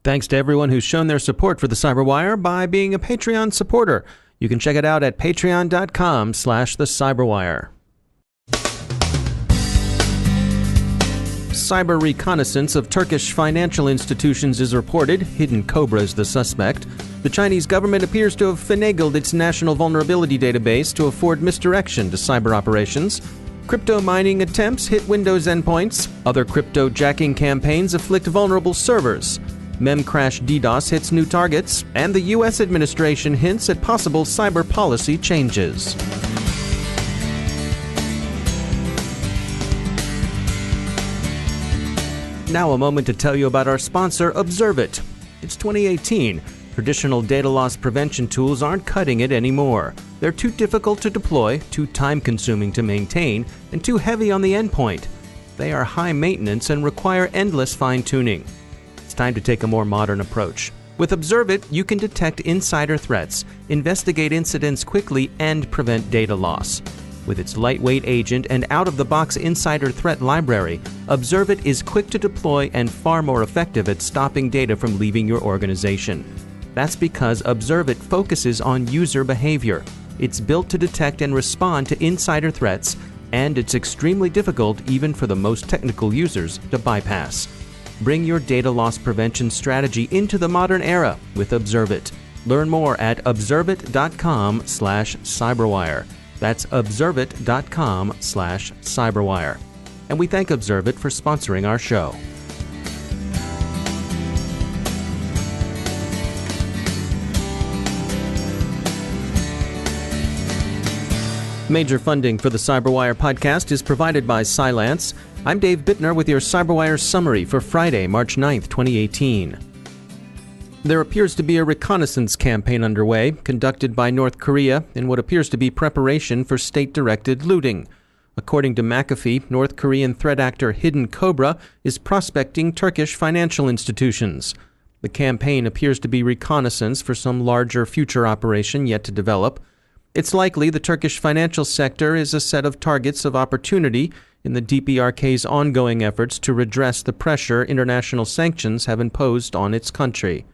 Thanks to everyone who's shown their support for the Cyberwire by being a Patreon supporter. You can check it out at patreon.com/thecyberwire. Cyber reconnaissance of Turkish financial institutions is reported. Hidden Cobra is the suspect. The Chinese government appears to have finagled its national vulnerability database to afford misdirection to cyber operations. Crypto mining attempts hit Windows endpoints. Other crypto jacking campaigns afflict vulnerable servers. Memcrash DDoS hits new targets, and the U.S. administration hints at possible cyber policy changes. Now a moment to tell you about our sponsor, Observit. It's 2018. Traditional data loss prevention tools aren't cutting it anymore. They're too difficult to deploy, too time-consuming to maintain, and too heavy on the endpoint. They are high maintenance and require endless fine-tuning. It's time to take a more modern approach. With Observit, you can detect insider threats, investigate incidents quickly, and prevent data loss. With its lightweight agent and out-of-the-box insider threat library, Observit is quick to deploy and far more effective at stopping data from leaving your organization. That's because Observit focuses on user behavior. It's built to detect and respond to insider threats, and it's extremely difficult even for the most technical users to bypass. Bring your data loss prevention strategy into the modern era with Observit. Learn more at observit.com/cyberwire. That's observit.com/cyberwire. And we thank Observit for sponsoring our show. Major funding for the Cyberwire podcast is provided by Cylance. I'm Dave Bittner with your Cyberwire summary for Friday, March 9th, 2018. There appears to be a reconnaissance campaign underway, conducted by North Korea in what appears to be preparation for state-directed looting. According to McAfee, North Korean threat actor Hidden Cobra is prospecting Turkish financial institutions. The campaign appears to be reconnaissance for some larger future operation yet to develop. It's likely the Turkish financial sector is a set of targets of opportunity in the DPRK's ongoing efforts to redress the pressure international sanctions have imposed on its country.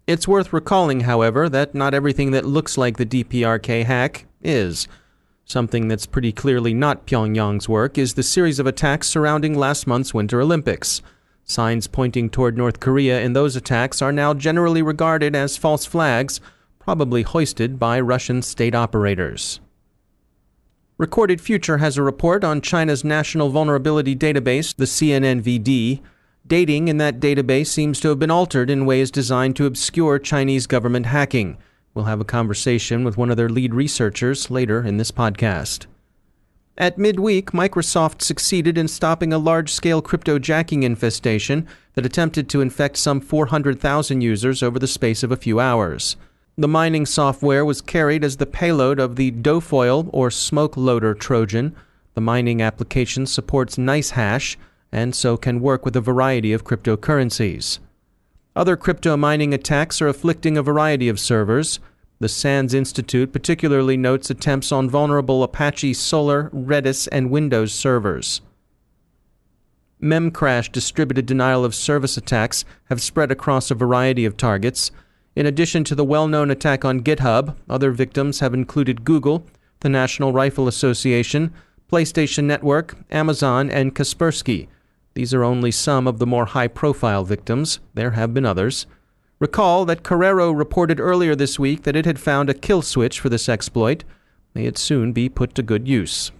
It's worth recalling, however, that not everything that looks like the DPRK hack is. Something that's pretty clearly not Pyongyang's work is the series of attacks surrounding last month's Winter Olympics. Signs pointing toward North Korea in those attacks are now generally regarded as false flags, probably hoisted by Russian state operators. Recorded Future has a report on China's National Vulnerability Database, the CNNVD. Dating in that database seems to have been altered in ways designed to obscure Chinese government hacking. We'll have a conversation with one of their lead researchers later in this podcast. At midweek, Microsoft succeeded in stopping a large-scale cryptojacking infestation that attempted to infect some 400,000 users over the space of a few hours. The mining software was carried as the payload of the Doughfoil or smoke loader Trojan. The mining application supports NiceHash and so can work with a variety of cryptocurrencies. Other crypto mining attacks are afflicting a variety of servers. The SANS Institute particularly notes attempts on vulnerable Apache Solar, Redis, and Windows servers. Memcrash distributed denial of service attacks have spread across a variety of targets. In addition to the well-known attack on GitHub, other victims have included Google, the National Rifle Association, PlayStation Network, Amazon, and Kaspersky. These are only some of the more high-profile victims. There have been others. Recall that Carrero reported earlier this week that it had found a kill switch for this exploit. May it soon be put to good use.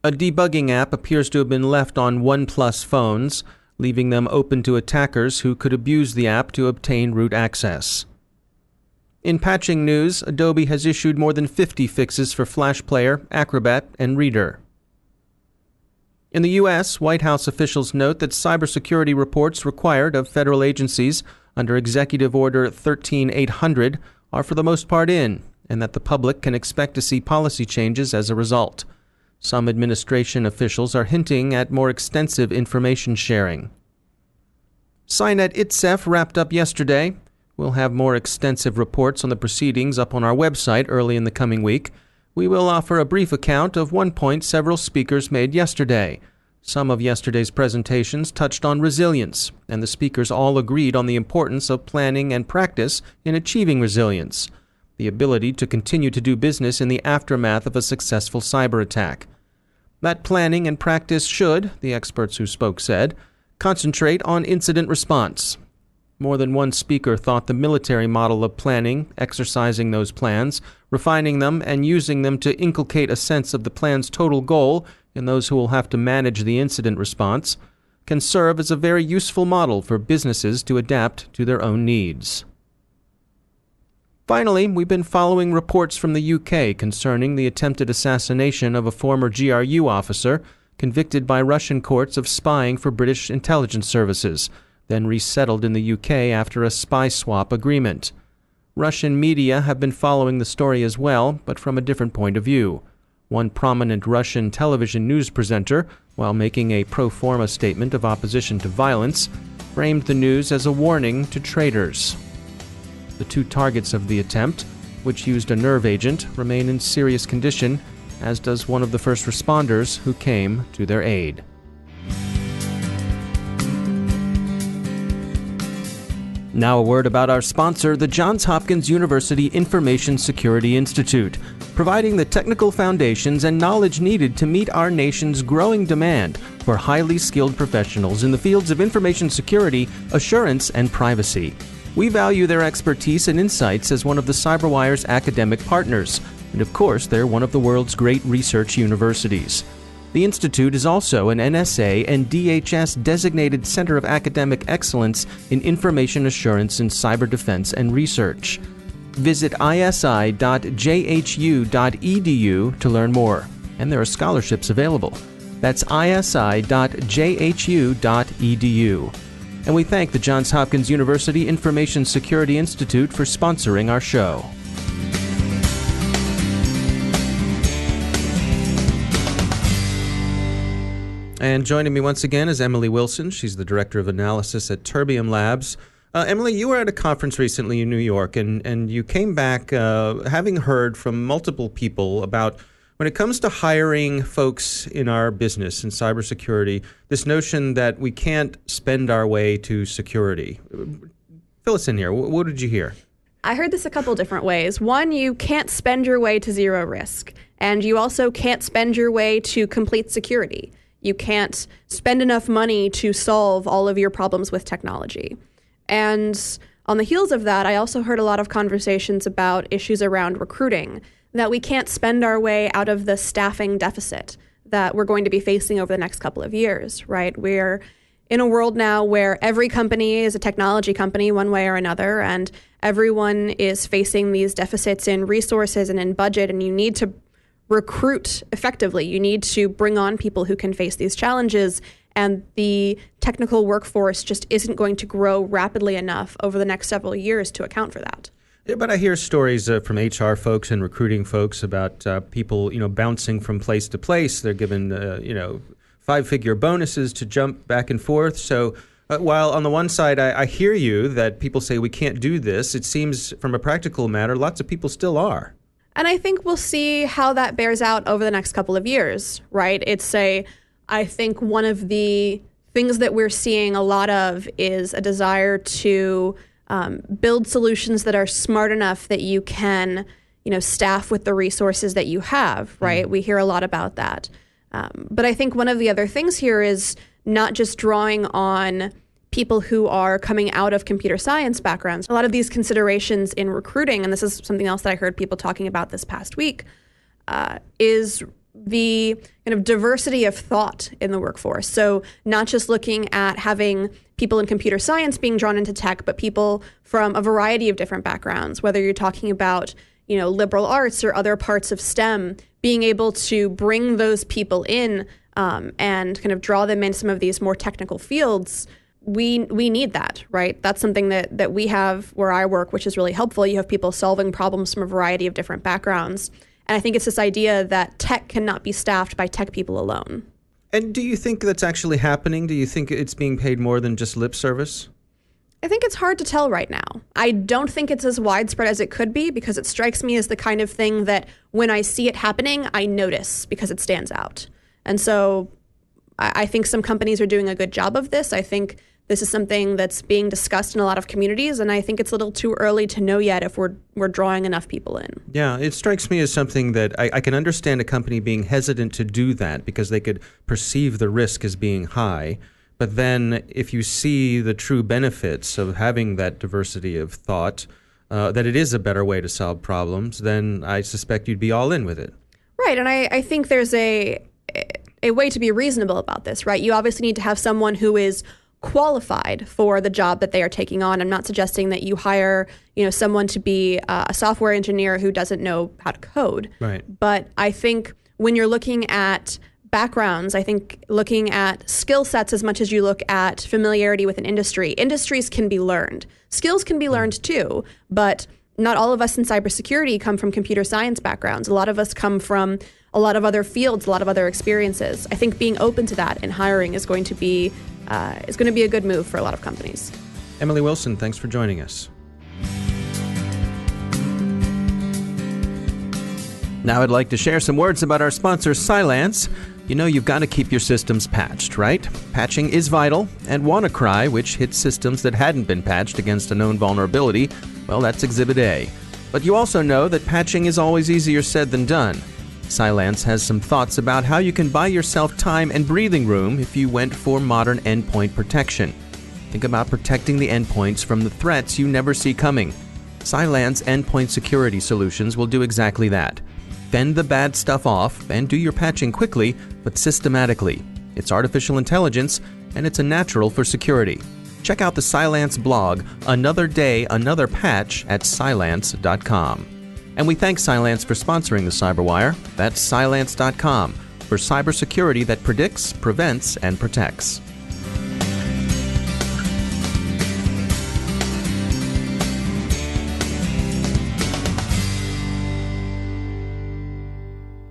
A debugging app appears to have been left on OnePlus phones, leaving them open to attackers who could abuse the app to obtain root access. In patching news, Adobe has issued more than 50 fixes for Flash Player, Acrobat, and Reader. In the U.S., White House officials note that cybersecurity reports required of federal agencies under Executive Order 13800 are for the most part in, and that the public can expect to see policy changes as a result. Some administration officials are hinting at more extensive information sharing. Cynet ITSEF wrapped up yesterday. We'll have more extensive reports on the proceedings up on our website early in the coming week. We will offer a brief account of one point several speakers made yesterday. Some of yesterday's presentations touched on resilience, and the speakers all agreed on the importance of planning and practice in achieving resilience, the ability to continue to do business in the aftermath of a successful cyber attack. That planning and practice should, the experts who spoke said, concentrate on incident response. More than one speaker thought the military model of planning, exercising those plans, refining them, and using them to inculcate a sense of the plan's total goal in those who will have to manage the incident response, can serve as a very useful model for businesses to adapt to their own needs. Finally, we've been following reports from the UK concerning the attempted assassination of a former GRU officer convicted by Russian courts of spying for British intelligence services, then resettled in the UK after a spy swap agreement. Russian media have been following the story as well, but from a different point of view. One prominent Russian television news presenter, while making a pro forma statement of opposition to violence, framed the news as a warning to traitors. The two targets of the attempt, which used a nerve agent, remain in serious condition, as does one of the first responders who came to their aid. Now a word about our sponsor, the Johns Hopkins University Information Security Institute, providing the technical foundations and knowledge needed to meet our nation's growing demand for highly skilled professionals in the fields of information security, assurance, and privacy. We value their expertise and insights as one of the CyberWire's academic partners, and of course, they're one of the world's great research universities. The Institute is also an NSA and DHS designated Center of Academic Excellence in Information Assurance in Cyber Defense and Research. Visit isi.jhu.edu to learn more, and there are scholarships available. That's isi.jhu.edu. And we thank the Johns Hopkins University Information Security Institute for sponsoring our show. And joining me once again is Emily Wilson. She's the Director of Analysis at Terbium Labs. Emily, you were at a conference recently in New York, and you came back having heard from multiple people about when it comes to hiring folks in our business in cybersecurity, this notion that we can't spend our way to security. Fill us in here. What did you hear? I heard this a couple different ways. One, you can't spend your way to zero risk, and you also can't spend your way to complete security. You can't spend enough money to solve all of your problems with technology. And on the heels of that, I also heard a lot of conversations about issues around recruiting, that we can't spend our way out of the staffing deficit that we're going to be facing over the next couple of years, right? We're in a world now where every company is a technology company one way or another, and everyone is facing these deficits in resources and in budget, and you need to recruit effectively. You need to bring on people who can face these challenges, and the technical workforce just isn't going to grow rapidly enough over the next several years to account for that. Yeah, but I hear stories from HR folks and recruiting folks about people, bouncing from place to place. They're given, five-figure bonuses to jump back and forth. So while on the one side, I hear you that people say we can't do this, it seems from a practical matter, lots of people still are. And I think we'll see how that bears out over the next couple of years, right? I think one of the things that we're seeing a lot of is a desire to build solutions that are smart enough that you can, staff with the resources that you have, right? Mm-hmm. We hear a lot about that. But I think one of the other things here is not just drawing on people who are coming out of computer science backgrounds. A lot of these considerations in recruiting, and this is something else that I heard people talking about this past week, is the kind of diversity of thought in the workforce. So not just looking at having people in computer science being drawn into tech, but people from a variety of different backgrounds, whether you're talking about, liberal arts or other parts of STEM, being able to bring those people in and kind of draw them in some of these more technical fields. We need that, right? That's something that we have where I work, which is really helpful. You have people solving problems from a variety of different backgrounds. And I think it's this idea that tech cannot be staffed by tech people alone. And do you think that's actually happening? Do you think it's being paid more than just lip service? I think it's hard to tell right now. I don't think it's as widespread as it could be, because it strikes me as the kind of thing that when I see it happening, I notice because it stands out. And so I think some companies are doing a good job of this. I think this is something that's being discussed in a lot of communities, and I think it's a little too early to know yet if we're drawing enough people in. Yeah, it strikes me as something that I can understand a company being hesitant to do that because they could perceive the risk as being high. But then if you see the true benefits of having that diversity of thought, that it is a better way to solve problems, then I suspect you'd be all in with it. Right, and I think there's a way to be reasonable about this, right? You obviously need to have someone who is qualified for the job that they are taking on. I'm not suggesting that you hire, someone to be a software engineer who doesn't know how to code. Right. But I think when you're looking at backgrounds, I think looking at skill sets as much as you look at familiarity with an industry, industries can be learned. Skills can be learned too, but not all of us in cybersecurity come from computer science backgrounds. A lot of us come from a lot of other fields, a lot of other experiences. I think being open to that and hiring is going to be a good move for a lot of companies. Emily Wilson, thanks for joining us. Now I'd like to share some words about our sponsor, Cylance. You've got to keep your systems patched, right? Patching is vital, and WannaCry, which hits systems that hadn't been patched against a known vulnerability, well, that's Exhibit A. But you also know that patching is always easier said than done. Cylance has some thoughts about how you can buy yourself time and breathing room if you went for modern endpoint protection. Think about protecting the endpoints from the threats you never see coming. Cylance endpoint security solutions will do exactly that. Fend the bad stuff off and do your patching quickly, but systematically. It's artificial intelligence, and it's a natural for security. Check out the Cylance blog, Another Day, Another Patch, at cylance.com. And we thank Cylance for sponsoring the Cyberwire. That's cylance.com for cybersecurity that predicts, prevents, and protects.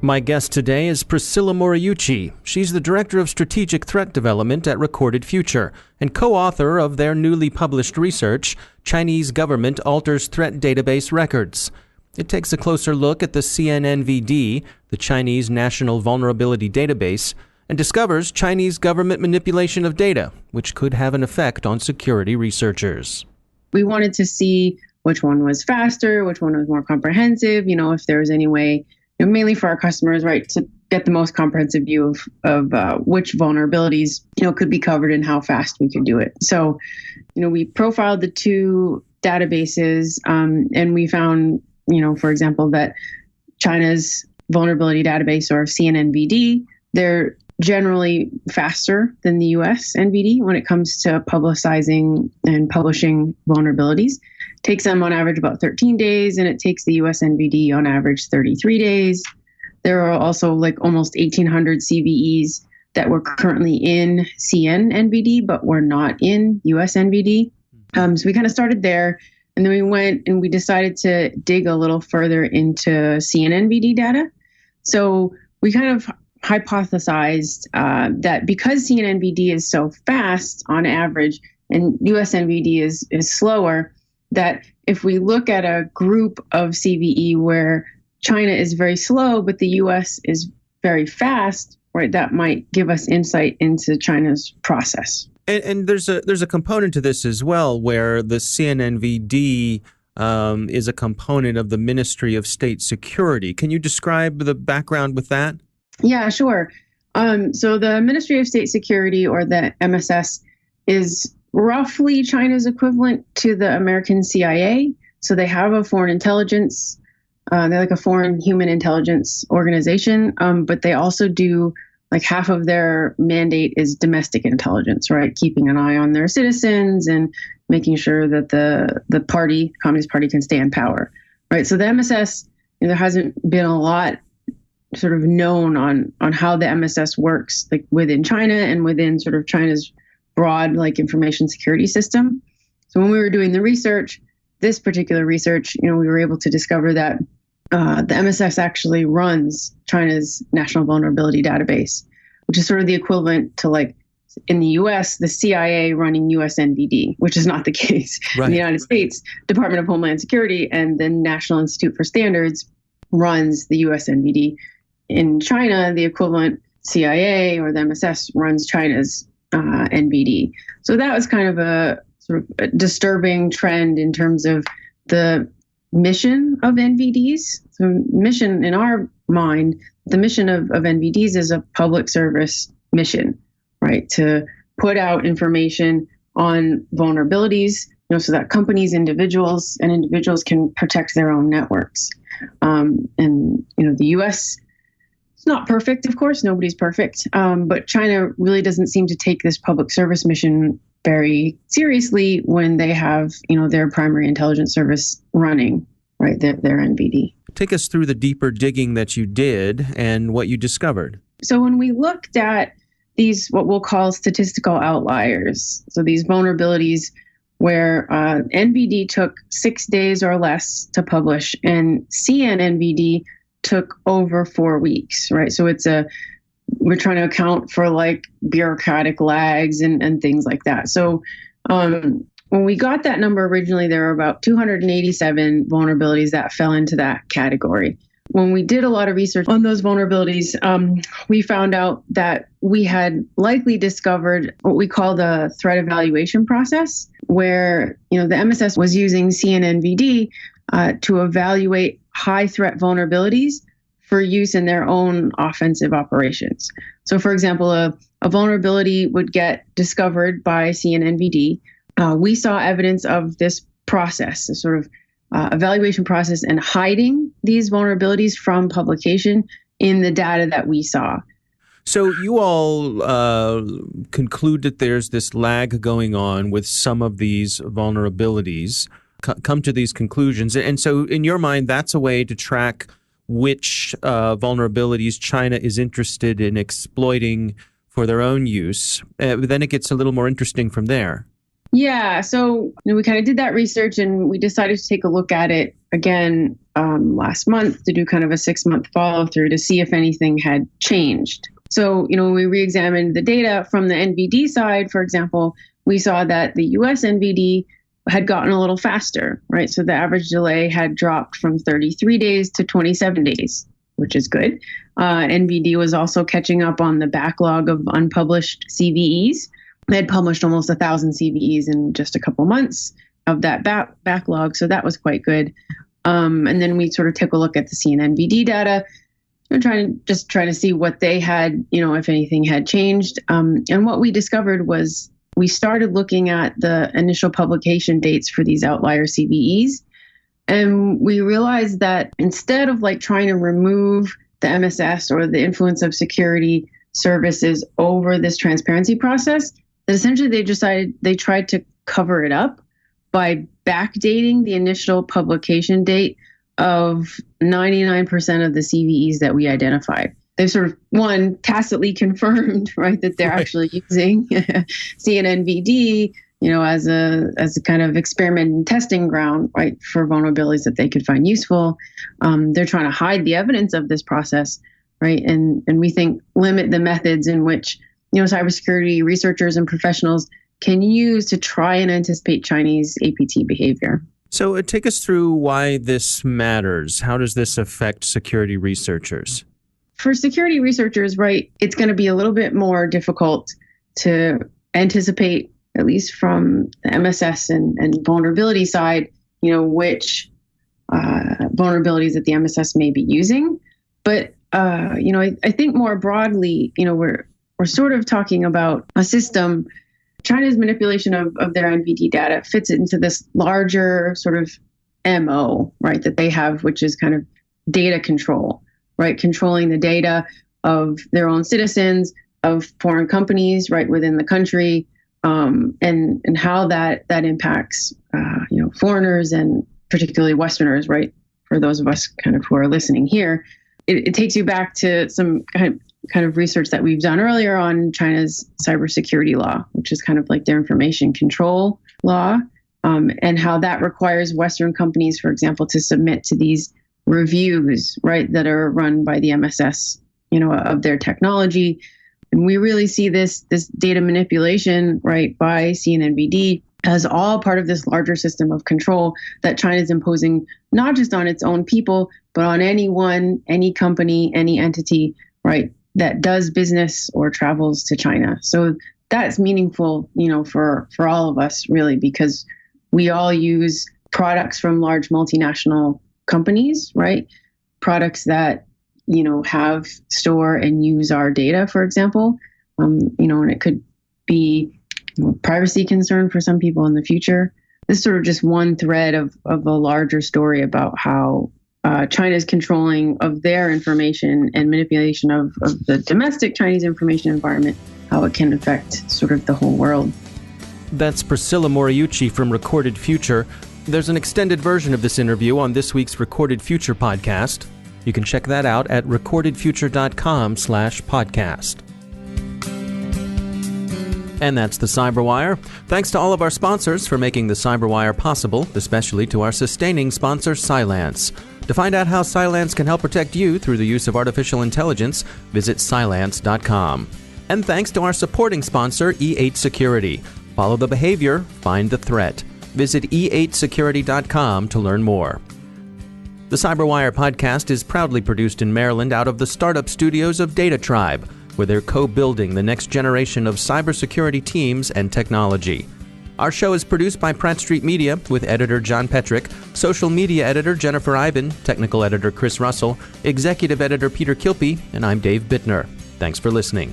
My guest today is Priscilla Moriuchi. She's the Director of Strategic Threat Development at Recorded Future and co-author of their newly published research, Chinese Government Alters Threat Database Records. It takes a closer look at the CNNVD, the Chinese National Vulnerability Database, and discovers Chinese government manipulation of data, which could have an effect on security researchers. We wanted to see which one was faster, which one was more comprehensive, if there was any way, mainly for our customers, right, to get the most comprehensive view of which vulnerabilities, could be covered and how fast we could do it. So, we profiled the two databases and we found, for example, that China's vulnerability database, or CNNVD, they're generally faster than the US NVD when it comes to publicizing and publishing vulnerabilities. It takes them on average about 13 days, and it takes the US NVD on average 33 days. There are also almost 1,800 CVEs that were currently in CNNVD, but were not in US NVD. So we kind of started there. And then we went and we decided to dig a little further into CNNVD data. So we kind of hypothesized that because CNNVD is so fast on average and USNVD is slower, that if we look at a group of CVE where China is very slow, but the US is very fast, right, that might give us insight into China's process. And there's a component to this as well, where the CNNVD is a component of the Ministry of State Security. Can you describe the background with that? Yeah, sure. So the Ministry of State Security, or the MSS, is roughly China's equivalent to the American CIA. So they have a foreign intelligence. They're like a foreign human intelligence organization, but they also do half of their mandate is domestic intelligence, right? Keeping an eye on their citizens and making sure that the party, Communist Party, can stay in power, right? So the MSS, there hasn't been a lot sort of known on how the MSS works, within China and within sort of China's broad information security system. So when we were doing the research, this particular research, we were able to discover that the MSS actually runs China's National Vulnerability Database, which is sort of the equivalent to in the US, the CIA running USNVD, which is not the case. Right. In the United States, Department of Homeland Security and the National Institute for Standards runs the USNVD. In China, the equivalent CIA or the MSS runs China's NVD. So that was kind of a sort of a disturbing trend in terms of the mission of NVDs. So mission in our mind, the mission of NVDs is a public service mission, right? To put out information on vulnerabilities, so that companies, individuals can protect their own networks. And the U.S. is not perfect, of course, nobody's perfect, but China really doesn't seem to take this public service mission very seriously when they have, their primary intelligence service running, right, their NVD. Take us through the deeper digging that you did and what you discovered. So when we looked at these, what we'll call statistical outliers, so these vulnerabilities where NVD took 6 days or less to publish and CNNVD took over 4 weeks, right? So we're trying to account for like bureaucratic lags and things like that. So when we got that number originally, there were about 287 vulnerabilities that fell into that category. When we did a lot of research on those vulnerabilities, we found out that we had likely discovered what we call the threat evaluation process, where the MSS was using CNNVD to evaluate high threat vulnerabilities for use in their own offensive operations. So, for example, a vulnerability would get discovered by CNNVD. We saw evidence of this process, a sort of evaluation process, and hiding these vulnerabilities from publication in the data that we saw. So you all conclude that there's this lag going on with some of these vulnerabilities, come to these conclusions. And so in your mind, that's a way to track which vulnerabilities China is interested in exploiting for their own use. Then it gets a little more interesting from there. Yeah, so we kind of did that research and we decided to take a look at it again last month to do kind of a 6-month follow through to see if anything had changed. So, when we re-examined the data from the NVD side, for example, we saw that the US NVD had gotten a little faster, right? So the average delay had dropped from 33 days to 27 days, which is good. NVD was also catching up on the backlog of unpublished CVEs. They had published almost 1,000 CVEs in just a couple months of that backlog, so that was quite good. And then we sort of took a look at the CNNVD data, trying to see what they had, if anything had changed. And what we discovered was we started looking at the initial publication dates for these outlier CVEs, and we realized that instead of like trying to remove the MSS or the influence of security services over this transparency process, that essentially they tried to cover it up by backdating the initial publication date of 99% of the CVEs that we identified. They've sort of, one, tacitly confirmed, right, that they're actually using CNNVD, as a kind of experiment and testing ground, right, for vulnerabilities that they could find useful. They're trying to hide the evidence of this process, right, and we think limit the methods in which cybersecurity researchers and professionals can use to try and anticipate Chinese APT behavior. So take us through why this matters. How does this affect security researchers? For security researchers, right, it's going to be a little bit more difficult to anticipate, at least from the MSS and vulnerability side, which vulnerabilities that the MSS may be using. But, I think more broadly, we're sort of talking about a system. China's manipulation of their NVD data fits into this larger sort of MO, right, that they have, which is kind of data control, right, controlling the data of their own citizens, of foreign companies, right, within the country, and how that impacts, foreigners and particularly Westerners, right, for those of us kind of who are listening here. It takes you back to some kind of research that we've done earlier on China's cybersecurity law, which is kind of like their information control law, and how that requires Western companies, for example, to submit to these reviews, right, that are run by the MSS, of their technology. And we really see this data manipulation, right, by CNNVD as all part of this larger system of control that China is imposing, not just on its own people, but on anyone, any company, any entity, right, that does business or travels to China. So that's meaningful, for all of us really, because we all use products from large multinational companies, right? Products that, have store and use our data, for example, and it could be privacy concern for some people in the future. This is sort of just one thread of a larger story about how China's controlling of their information and manipulation of the domestic Chinese information environment, how it can affect sort of the whole world. That's Priscilla Moriuchi from Recorded Future. There's an extended version of this interview on this week's Recorded Future podcast. You can check that out at recordedfuture.com/podcast. And that's the Cyberwire. Thanks to all of our sponsors for making the Cyberwire possible, especially to our sustaining sponsor, Cylance. To find out how Cylance can help protect you through the use of artificial intelligence, visit Cylance.com. And thanks to our supporting sponsor, E8 Security. Follow the behavior, find the threat. Visit e8security.com to learn more. The Cyberwire podcast is proudly produced in Maryland out of the startup studios of Data Tribe, where they're co-building the next generation of cybersecurity teams and technology. Our show is produced by Pratt Street Media with editor John Petrick, social media editor Jennifer Iben, technical editor Chris Russell, executive editor Peter Kilpie, and I'm Dave Bittner. Thanks for listening.